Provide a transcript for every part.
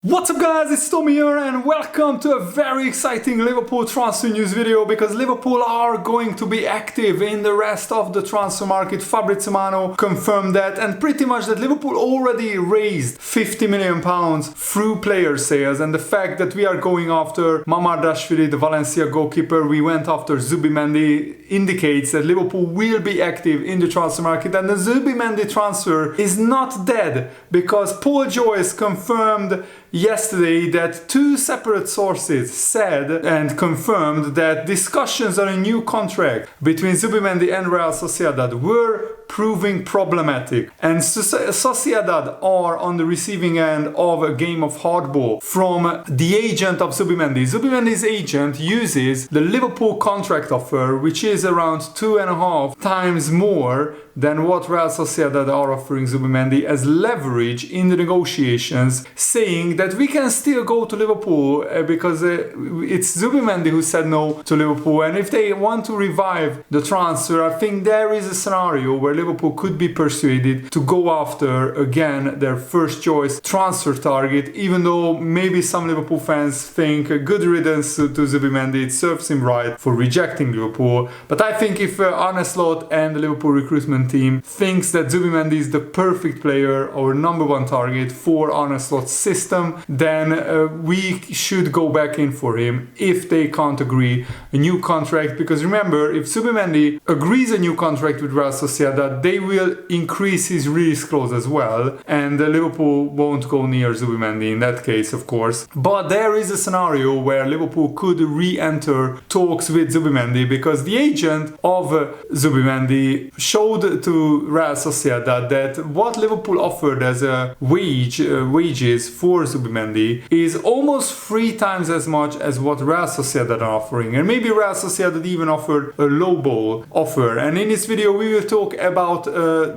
What's up guys, it's Tommy here and welcome to a very exciting Liverpool transfer news video because Liverpool are going to be active in the rest of the transfer market. Fabrizio Romano confirmed that, and pretty much that Liverpool already raised £50 million through player sales, and the fact that we are going after Mamardashvili, the Valencia goalkeeper, we went after Zubimendi, indicates that Liverpool will be active in the transfer market. And the Zubimendi transfer is not dead because Paul Joyce confirmed yesterday that two separate sources said and confirmed that discussions on a new contract between Zubimendi and Real Sociedad were proving problematic, and Sociedad are on the receiving end of a game of hardball from the agent of Zubimendi. Zubimendi's agent uses the Liverpool contract offer, which is around 2.5 times more than what Real Sociedad are offering Zubimendi, as leverage in the negotiations, saying that we can still go to Liverpool because it's Zubimendi who said no to Liverpool, and if they want to revive the transfer, I think there is a scenario where Liverpool could be persuaded to go after again their first choice transfer target, even though maybe some Liverpool fans think a good riddance to Zubimendi, it serves him right for rejecting Liverpool. But I think if Arne Slot and the Liverpool recruitment team thinks that Zubimendi is the perfect player or number one target for Arne Slot's system, then we should go back in for him if they can't agree a new contract. Because remember, if Zubimendi agrees a new contract with Real Sociedad, they will increase his release clause as well, and Liverpool won't go near Zubimendi in that case, of course. But there is a scenario where Liverpool could re-enter talks with Zubimendi, because the agent of Zubimendi showed to Real Sociedad that what Liverpool offered as a wages for Zubimendi is almost 3 times as much as what Real Sociedad are offering, and maybe Real Sociedad even offered a lowball offer. And in this video we will talk about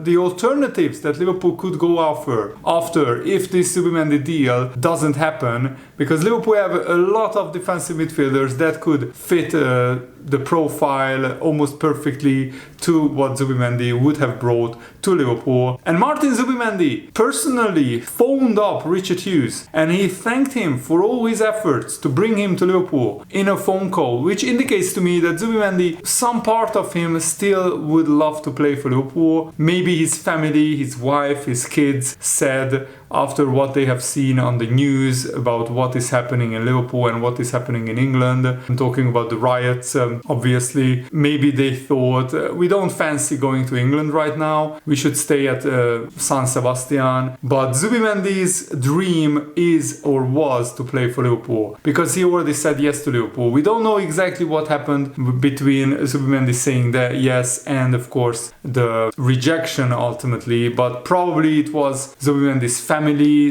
the alternatives that Liverpool could go after if this Zubimendi deal doesn't happen, because Liverpool have a lot of defensive midfielders that could fit the profile almost perfectly to what Zubimendi would have brought to Liverpool. And Martin Zubimendi personally phoned up Richard Hughes and he thanked him for all his efforts to bring him to Liverpool in a phone call, which indicates to me that Zubimendi, some part of him still would love to play for Liverpool. Maybe his family, his wife, his kids said, after what they have seen on the news about what is happening in Liverpool and what is happening in England, I'm talking about the riots, obviously, maybe they thought, we don't fancy going to England right now, we should stay at San Sebastian. But Zubimendi's dream is or was to play for Liverpool, because he already said yes to Liverpool. We don't know exactly what happened between Zubimendi saying that yes and of course the rejection ultimately, but probably it was Zubimendi's family,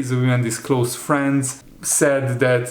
Zubimendi's close friends said that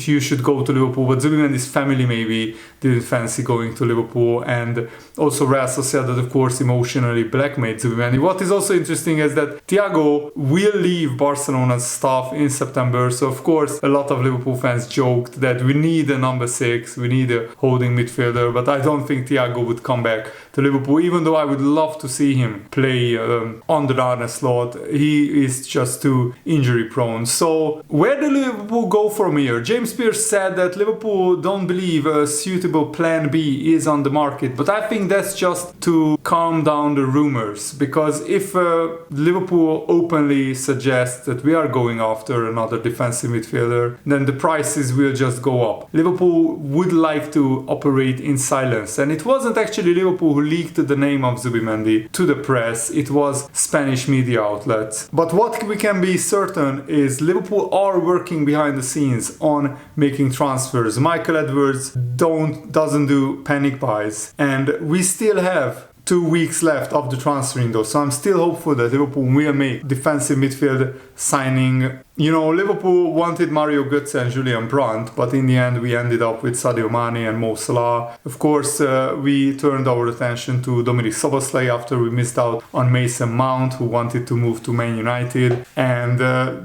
you should go to Liverpool, but Zubimendi's family maybe didn't fancy going to Liverpool, and also Real Sociedad of course emotionally blackmailed Zubimendi. What is also interesting is that Thiago will leave Barcelona's staff in September, so of course a lot of Liverpool fans joked that we need a number 6, we need a holding midfielder, but I don't think Thiago would come back to Liverpool, even though I would love to see him play on the Arne Slot. He is just too injury prone. So where do Liverpool go from here? James Pearce said that Liverpool don't believe a suitable plan B is on the market, but I think that's just to calm down the rumors, because if Liverpool openly suggests that we are going after another defensive midfielder, then the prices will just go up. Liverpool would like to operate in silence, and it wasn't actually Liverpool who leaked the name of Zubimendi to the press, it was Spanish media outlets. But what we can be certain is Liverpool are working behind the scenes on making transfers. Michael Edwards doesn't do panic buys, and we still have 2 weeks left of the transfer window, so I'm still hopeful that Liverpool will make defensive midfield signing. You know, Liverpool wanted Mario Götze and Julian Brandt, but in the end we ended up with Sadio Mane and Mo Salah. Of course, we turned our attention to Dominik Szoboszlai after we missed out on Mason Mount, who wanted to move to Man United. And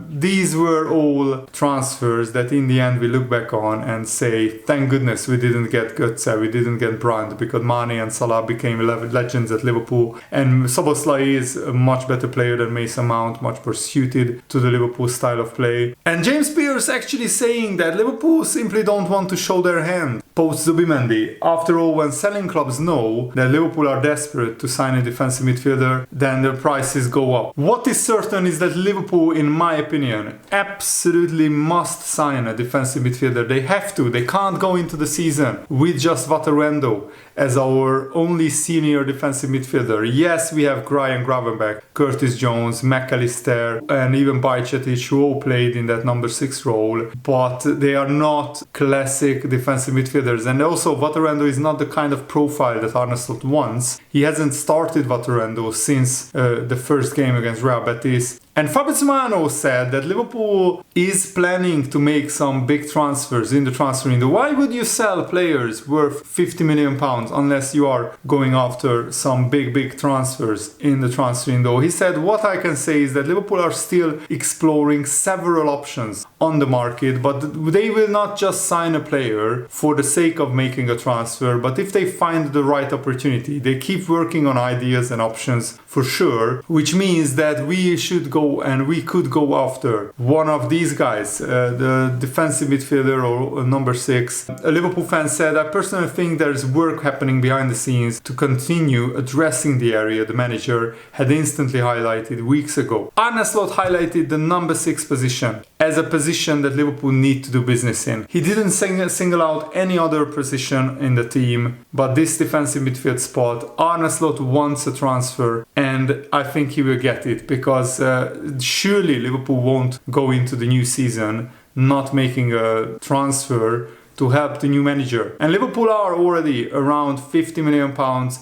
these were all transfers that in the end we look back on and say, thank goodness we didn't get Götze, we didn't get Brandt, because Mane and Salah became legends at Liverpool. And Szoboszlai is a much better player than Mason Mount, much more suited to the Liverpool style of play. And James Pearce actually saying that Liverpool simply don't want to show their hand post Zubimendi. After all, when selling clubs know that Liverpool are desperate to sign a defensive midfielder, then the prices go up. What is certain is that Liverpool, in my opinion, absolutely must sign a defensive midfielder. They have to. They can't go into the season with just Varela as our only senior defensive midfielder. Yes, we have Ryan Gravenberch, Curtis Jones, McAllister, and even Bajcetic, who all played in that number 6 role, but they are not classic defensive midfielders. And also, Varela is not the kind of profile that Arne Slot wants. He hasn't started Varela since the first game against Real Betis. And Fabrizio said that Liverpool is planning to make some big transfers in the transfer window. Why would you sell players worth £50 million unless you are going after some big transfers in the transfer window? He said, what I can say is that Liverpool are still exploring several options on the market, but they will not just sign a player for the sake of making a transfer, but if they find the right opportunity, they keep working on ideas and options for sure, which means that we should go and we could go after one of these guys, the defensive midfielder or number 6. A Liverpool fan said, I personally think there's work happening behind the scenes to continue addressing the area the manager had instantly highlighted weeks ago. Arne Slot highlighted the number 6 position as a position that Liverpool need to do business in. He didn't single out any other position in the team, but this defensive midfield spot, Arne Slot wants a transfer, and I think he will get it, because surely Liverpool won't go into the new season not making a transfer to help the new manager. And Liverpool are already around £50 million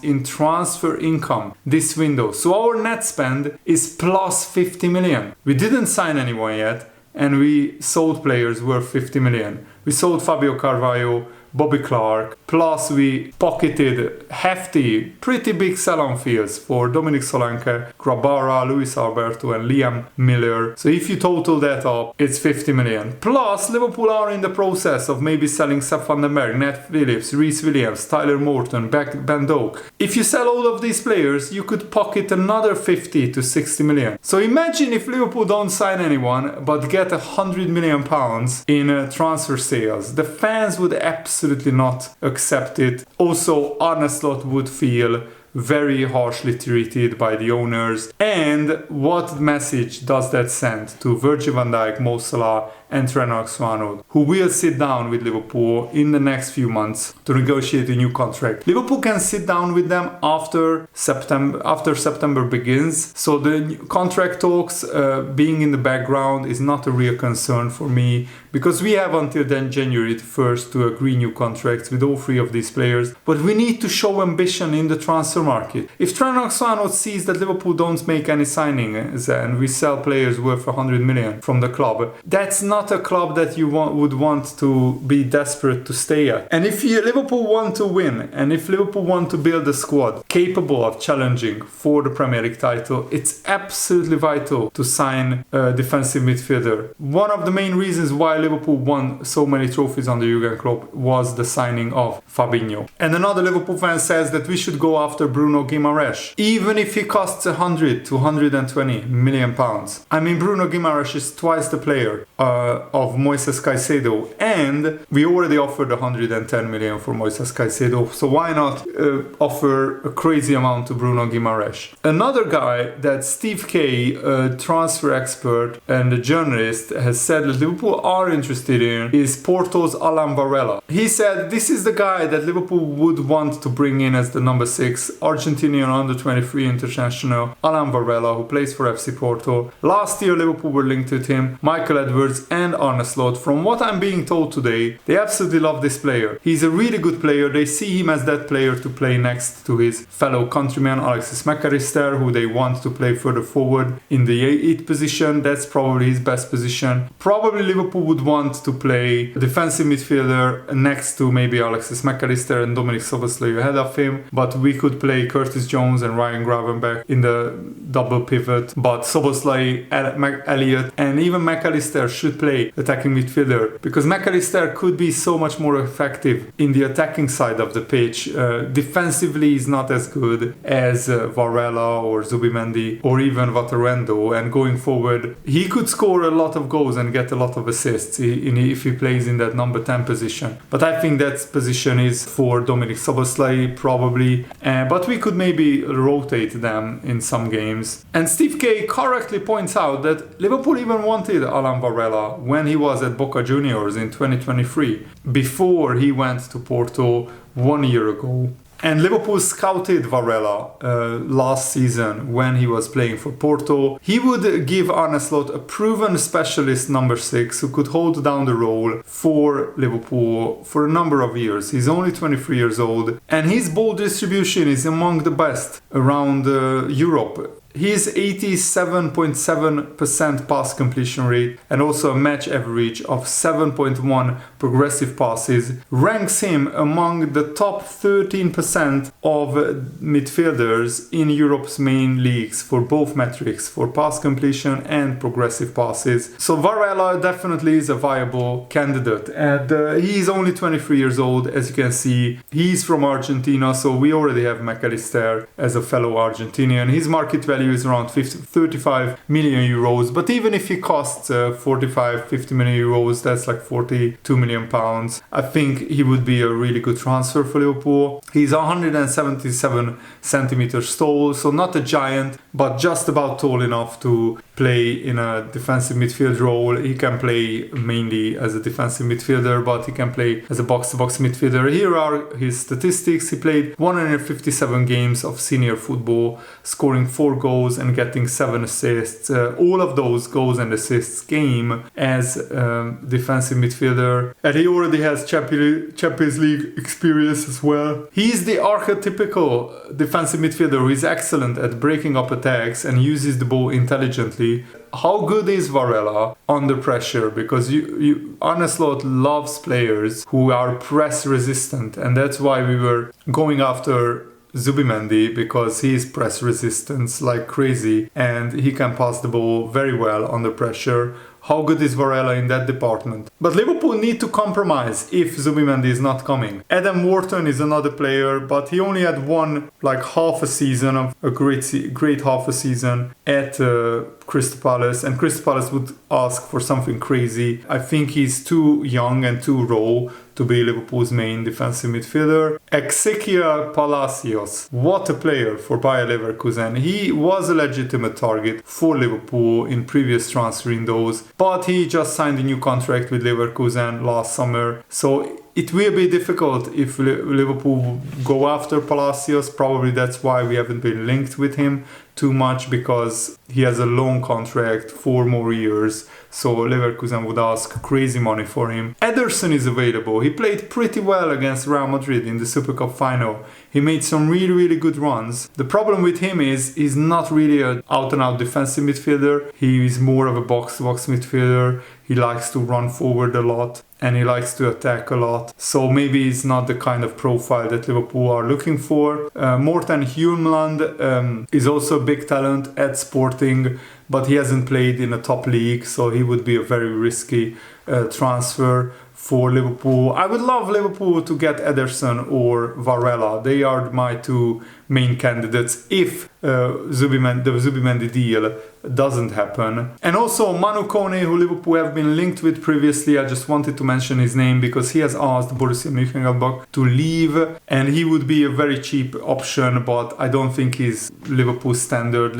in transfer income this window. So our net spend is plus 50 million. We didn't sign anyone yet, and we sold players worth 50 million. We sold Fabio Carvalho, Bobby Clark, plus we pocketed hefty, pretty big sell-on fees for Dominic Solanke, Grabara, Luis Alberto and Liam Miller. So if you total that up, it's 50 million. Plus, Liverpool are in the process of maybe selling Sepp van den Berg, Nat Phillips, Reece Williams, Tyler Morton, Ben Doak. If you sell all of these players, you could pocket another 50 to 60 million. So imagine if Liverpool don't sign anyone, but get £100 million in transfer sales. The fans would absolutely not accept it. Also, Arne Slot would feel very harshly treated by the owners. And what message does that send to Virgil van Dijk, Mo Salah and Trent Alexander-Arnold, who will sit down with Liverpool in the next few months to negotiate a new contract? Liverpool can sit down with them after September begins. So the contract talks being in the background is not a real concern for me, because we have until then, January 1st, to agree new contracts with all 3 of these players. But we need to show ambition in the transfer market. If Trent Alexander-Arnold sees that Liverpool don't make any signings and we sell players worth 100 million from the club, that's not a club that you would want to be desperate to stay at. And if Liverpool want to win, and if Liverpool want to build a squad capable of challenging for the Premier League title, it's absolutely vital to sign a defensive midfielder. One of the main reasons why Liverpool won so many trophies under Jurgen Klopp was the signing of Fabinho. And another Liverpool fan says that we should go after Bruno Guimaraes, even if he costs 100 to 120 million pounds. I mean, Bruno Guimaraes is twice the player of Moises Caicedo, and we already offered 110 million for Moises Caicedo, so why not offer a crazy amount to Bruno Guimaraes? Another guy that Steve Kay, a transfer expert and a journalist, has said that Liverpool are interested in is Porto's Alan Varela. He said this is the guy that Liverpool would want to bring in as the number 6 Argentinian under-23 international, Alan Varela, who plays for FC Porto. Last year Liverpool were linked with him, Michael Edwards and Arne Slot. From what I'm being told today, they absolutely love this player. He's a really good player. They see him as that player to play next to his fellow countryman Alexis McAllister, who they want to play further forward in the 8th position. That's probably his best position. Probably Liverpool would want to play a defensive midfielder next to maybe Alexis McAllister and Dominic Szoboszlai ahead of him, but we could play Curtis Jones and Ryan Gravenberch in the double pivot, but Szoboszlai, Elliott and even McAllister should play play attacking midfielder, because McAllister could be so much more effective in the attacking side of the pitch. Defensively he's not as good as Varela or Zubimendi or even Vatarendo, and going forward he could score a lot of goals and get a lot of assists if he plays in that number 10 position. But I think that position is for Dominik Szoboszlai probably, but we could maybe rotate them in some games. And Steve K correctly points out that Liverpool even wanted Alan Varela when he was at Boca Juniors in 2023, before he went to Porto 1 year ago. And Liverpool scouted Varela last season when he was playing for Porto. He would give Arne Slot a proven specialist number 6 who could hold down the role for Liverpool for a number of years. He's only 23 years old, and his ball distribution is among the best around Europe. His 87.7% pass completion rate and also a match average of 7.1 progressive passes ranks him among the top 13% of midfielders in Europe's main leagues for both metrics, for pass completion and progressive passes. So Varela definitely is a viable candidate, and he's only 23 years old, as you can see. He's from Argentina, so we already have McAllister as a fellow Argentinian. His market value is around 35 million euros, but even if he costs 50 million euros, that's like 42 million pounds. I think he would be a really good transfer for Liverpool. He's 177 centimeters tall, so not a giant, but just about tall enough to play in a defensive midfield role. He can play mainly as a defensive midfielder, but he can play as a box-to-box midfielder. Here are his statistics. He played 157 games of senior football, scoring 4 goals and getting 7 assists. All of those goals and assists came as defensive midfielder, and he already has Champions League experience as well. He's the archetypical defensive midfielder who is excellent at breaking up attacks and uses the ball intelligently. How good is Varela under pressure? Because Arne Slot loves players who are press resistant, and that's why we were going after Zubimendi, because he is press resistant like crazy and he can pass the ball very well under pressure. How good is Varela in that department? But Liverpool need to compromise if Zubimendi is not coming. Adam Wharton is another player, but he only had half a season of a great half a season at Crystal Palace, and Crystal Palace would ask for something crazy. I think he's too young and too raw to be Liverpool's main defensive midfielder. Ezequiel Palacios, what a player for Bayer Leverkusen. He was a legitimate target for Liverpool in previous transfer windows, but he just signed a new contract with Leverkusen last summer. So it will be difficult if Liverpool go after Palacios. Probably that's why we haven't been linked with him too much, because he has a long contract, 4 more years. So Leverkusen would ask crazy money for him. Ederson is available. He played pretty well against Real Madrid in the Super Cup final. He made some really good runs. The problem with him is he's not really an out-and-out defensive midfielder. He is more of a box-to-box midfielder. He likes to run forward a lot and he likes to attack a lot. So maybe he's not the kind of profile that Liverpool are looking for. Morten Hjulmand is also a big talent at Sporting, but he hasn't played in a top league, so he would be a very risky transfer for Liverpool. I would love Liverpool to get Ederson or Varela. They are my 2 main candidates if the Zubimendi deal doesn't happen. And also Manu Kone, who Liverpool have been linked with previously. I just wanted to mention his name because he has asked Borussia Mönchengladbach to leave, and he would be a very cheap option, but I don't think he's Liverpool standard.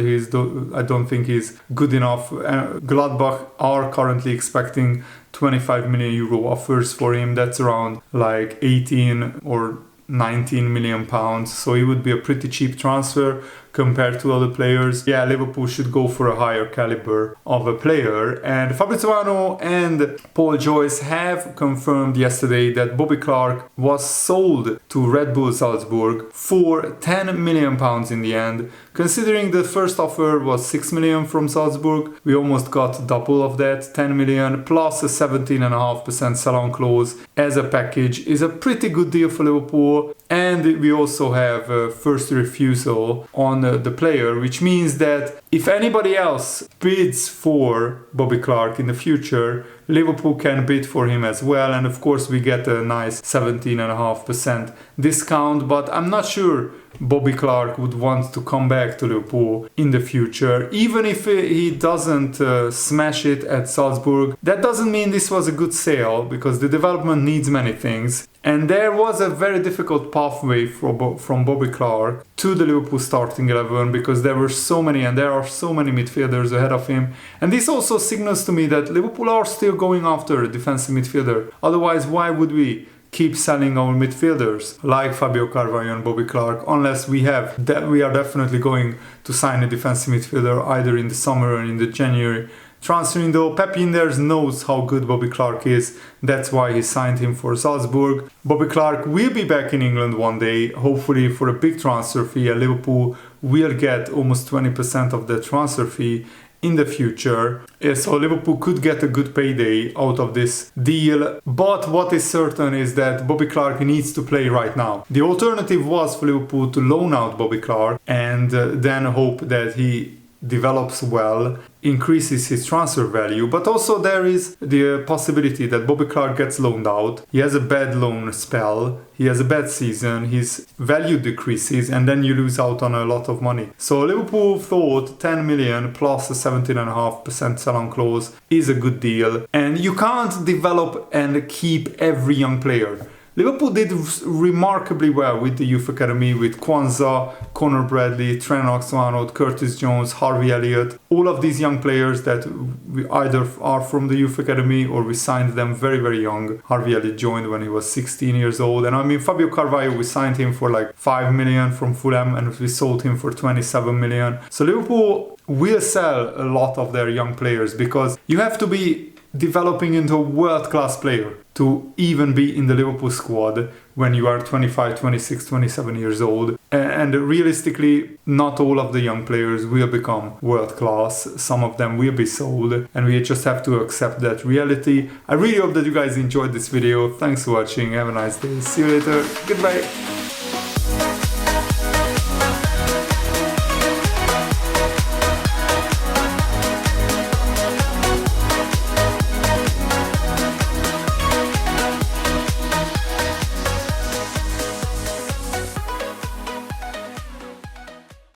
I don't think he's good enough. Gladbach are currently expecting 25 million euro offers for him. That's around 18 or 19 million pounds. So he would be a pretty cheap transfer compared to other players. Yeah, Liverpool should go for a higher caliber of a player. And Fabrizio Romano and Paul Joyce have confirmed yesterday that Bobby Clark was sold to Red Bull Salzburg for 10 million pounds in the end. Considering the first offer was 6 million from Salzburg, we almost got double of that. 10 million plus a 17.5% sell-on clause as a package is a pretty good deal for Liverpool. And we also have a first refusal on the player, which means that if anybody else bids for Bobby Clark in the future, Liverpool can bid for him as well, and of course we get a nice 17.5% discount, but I'm not sure Bobby Clark would want to come back to Liverpool in the future. Even if he doesn't smash it at Salzburg, that doesn't mean this was a good sale, because the development needs many things. And there was a very difficult pathway from Bobby Clark to the Liverpool starting 11, because there were so many, and there are so many midfielders ahead of him. And this also signals to me that Liverpool are still going after a defensive midfielder. Otherwise, why would we keep selling our midfielders like Fabio Carvalho and Bobby Clark, unless we are definitely going to sign a defensive midfielder either in the summer or in the January transfer window. Pep Linders knows how good Bobby Clark is. That's why he signed him for Salzburg. Bobby Clark will be back in England one day, hopefully for a big transfer fee, and Liverpool will get almost 20% of the transfer fee in the future. So Liverpool could get a good payday out of this deal. But what is certain is that Bobby Clark needs to play right now. The alternative was for Liverpool to loan out Bobby Clark and then hope that he develops well, increases his transfer value. But also there is the possibility that Bobby Clark gets loaned out, he has a bad loan spell, he has a bad season, his value decreases, and then you lose out on a lot of money. So Liverpool thought 10 million plus a 17.5% sell-on clause is a good deal, and you can't develop and keep every young player. Liverpool did remarkably well with the youth academy, with Kwanzaa, Conor Bradley, Trent Alexander-Arnold, Curtis Jones, Harvey Elliott. All of these young players that we either are from the youth academy or we signed them very, very young. Harvey Elliott joined when he was 16 years old. And I mean, Fabio Carvalho, we signed him for like 5 million from Fulham and we sold him for 27 million. So Liverpool will sell a lot of their young players, because you have to be developing into a world-class player to even be in the Liverpool squad when you are 25, 26, 27 years old. And realistically, not all of the young players will become world-class. Some of them will be sold, and we just have to accept that reality. I really hope that you guys enjoyed this video. Thanks for watching. Have a nice day. See you later. Goodbye.